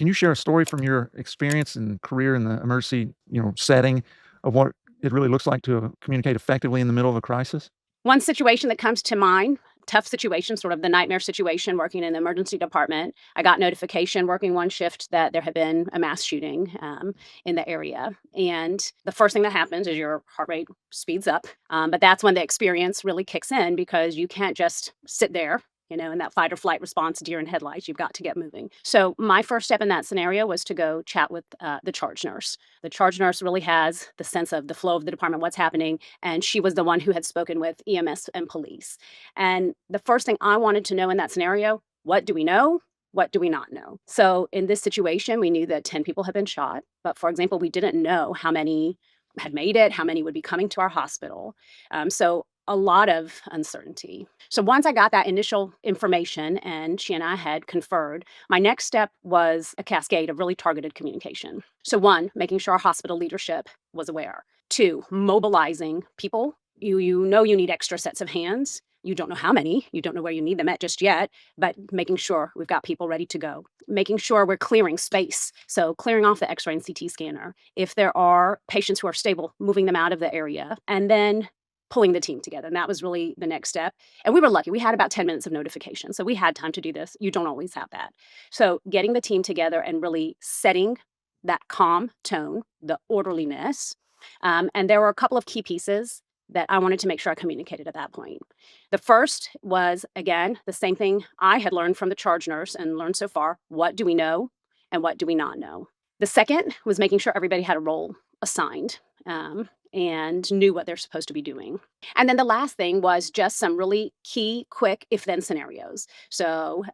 Can you share a story from your experience and career in the emergency, setting of what it really looks like to communicate effectively in the middle of a crisis? One situation that comes to mind, tough situation, sort of the nightmare situation working in the emergency department. I got notification working one shift that there had been a mass shooting in the area. And the first thing that happens is your heart rate speeds up. But that's when the experience really kicks in because you can't just sit there. In that fight or flight response, deer in headlights, you've got to get moving. So, my first step in that scenario was to go chat with the charge nurse. The charge nurse really has the sense of the flow of the department, what's happening, and she was the one who had spoken with EMS and police. And the first thing I wanted to know in that scenario, what do we know? What do we not know? So in this situation, we knew that 10 people had been shot. But for example, we didn't know how many had made it, how many would be coming to our hospital. So a lot of uncertainty. So once I got that initial information and she and I had conferred, my next step was a cascade of really targeted communication. So one, making sure our hospital leadership was aware. Two, mobilizing people. You know you need extra sets of hands. You don't know how many, you don't know where you need them at just yet, but making sure we've got people ready to go. Making sure we're clearing space. So clearing off the X-ray and CT scanner. If there are patients who are stable, moving them out of the area, and then pulling the team together. And that was really the next step. And we were lucky. We had about 10 minutes of notification. So we had time to do this. You don't always have that. So getting the team together and really setting that calm tone, the orderliness. And there were a couple of key pieces that I wanted to make sure I communicated at that point. The first was, again, the same thing I had learned from the charge nurse and learned so far. What do we know and what do we not know? The second was making sure everybody had a role assigned and knew what they're supposed to be doing. And then the last thing was just some really key, quick if-then scenarios. So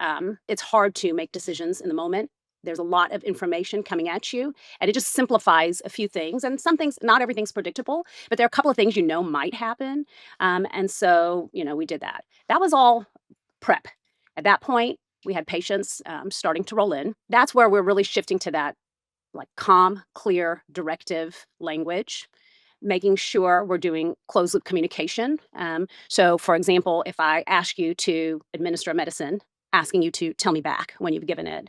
it's hard to make decisions in the moment. There's a lot of information coming at you, and it just simplifies a few things. And some things, not everything's predictable, but there are a couple of things might happen. And so, we did that. That was all prep. At that point, we had patients starting to roll in. That's where we're really shifting to that like calm, clear, directive language, making sure we're doing closed loop communication. So, for example, if I ask you to administer a medicine, asking you to tell me back when you've given it,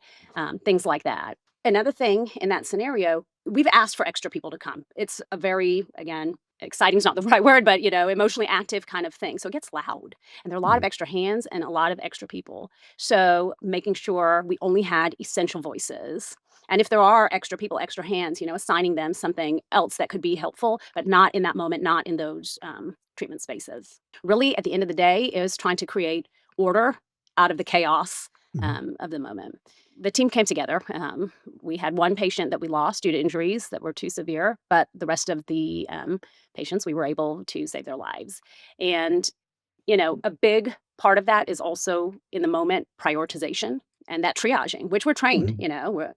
things like that. Another thing in that scenario, we've asked for extra people to come. It's a very, again, exciting is not the right word, but emotionally active kind of thing. So it gets loud, and there are a lot of Mhm. extra hands and a lot of extra people. So making sure we only had essential voices. And if there are extra people, extra hands, assigning them something else that could be helpful, but not in that moment, not in those treatment spaces. Really, at the end of the day, is trying to create order out of the chaos Mhm. of the moment. The team came together. We had one patient that we lost due to injuries that were too severe, but the rest of the patients, we were able to save their lives. And, a big part of that is also in the moment prioritization and that triaging, which we're trained, Mhm.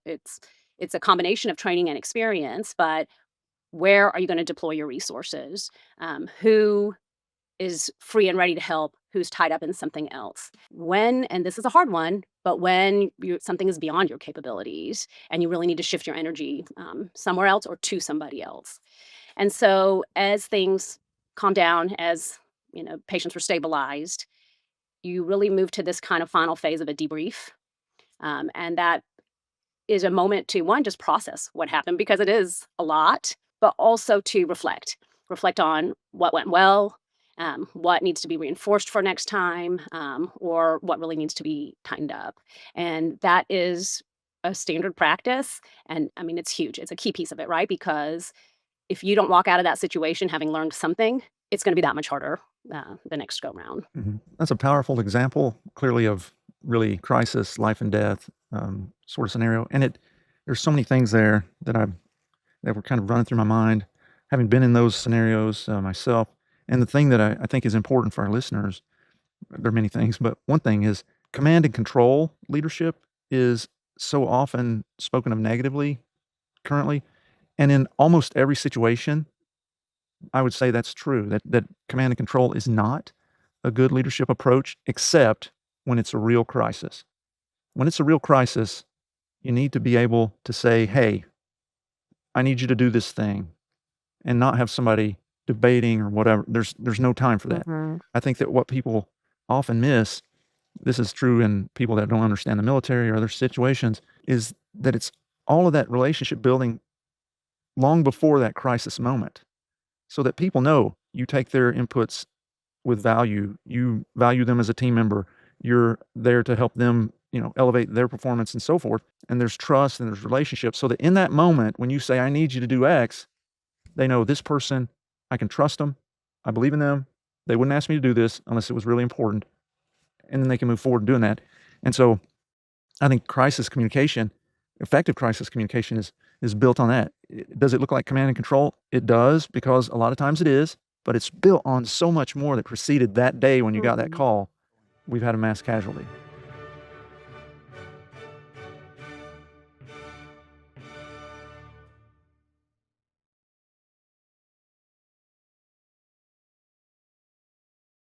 it's a combination of training and experience, but where are you going to deploy your resources? Who is free and ready to help, who's tied up in something else. When, and this is a hard one, but when something is beyond your capabilities and you really need to shift your energy somewhere else or to somebody else. And so as things calm down, as patients were stabilized, you really move to this kind of final phase of a debrief. And that is a moment to one, just process what happened because it is a lot, but also to reflect on what went well, what needs to be reinforced for next time, or what really needs to be tightened up. And that is a standard practice. And I mean, it's huge. It's a key piece of it, right? Because if you don't walk out of that situation having learned something, it's going to be that much harder the next go round. Mhm. That's a powerful example, clearly, of really crisis, life and death sort of scenario. And there's so many things there that were kind of running through my mind, having been in those scenarios myself. And the thing that I think is important for our listeners, there are many things, but one thing is command and control leadership is so often spoken of negatively currently. And in almost every situation, I would say that's true, that command and control is not a good leadership approach, except when it's a real crisis. When it's a real crisis, you need to be able to say, "Hey, I need you to do this thing," and not have somebody debating or whatever. There's no time for that. Mhm. I think that what people often miss this is true in people that don't understand the military or other situations, is that it's all of that relationship building long before that crisis moment, so that people know you take their inputs with value, you value them as a team member, you're there to help them, elevate their performance and so forth. And there's trust and there's relationships, so that in that moment when you say, I need you to do X, they know this person, I can trust them, I believe in them, they wouldn't ask me to do this unless it was really important, and then they can move forward doing that. And so I think crisis communication, effective crisis communication is built on that. Does it look like command and control? It does, because a lot of times it is, but it's built on so much more that preceded that day when you got that Mhm. call. We've had a mass casualty.